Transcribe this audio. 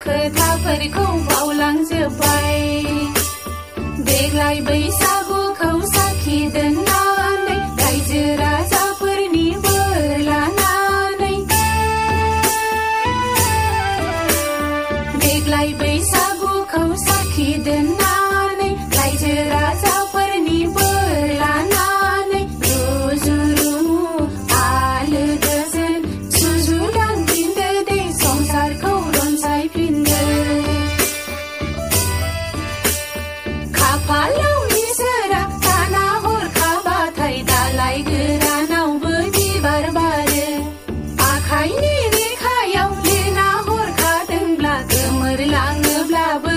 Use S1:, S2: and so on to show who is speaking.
S1: खोथाफोरखौ बावलांजोब्बाय देग्लाय बैसागुखौ साखि दोननानै रायजो राजाफोरनि बोर लानानै देग्लाय बैसागुखौ साखि दोननानै रायजो राजाफोरनि बोर लानानै रुजु रुमु आलो गोजोन सुजुलांफिनदो दे संसारखौ रनसायफिनदो खाफालाव इसोरा दाना हरखाबाथाय दालाइ गोरानावबो बिबार बारो आखाइनि रेखायाव लिरना हरखादोंब्ला गोमोरलाङोब्लाबो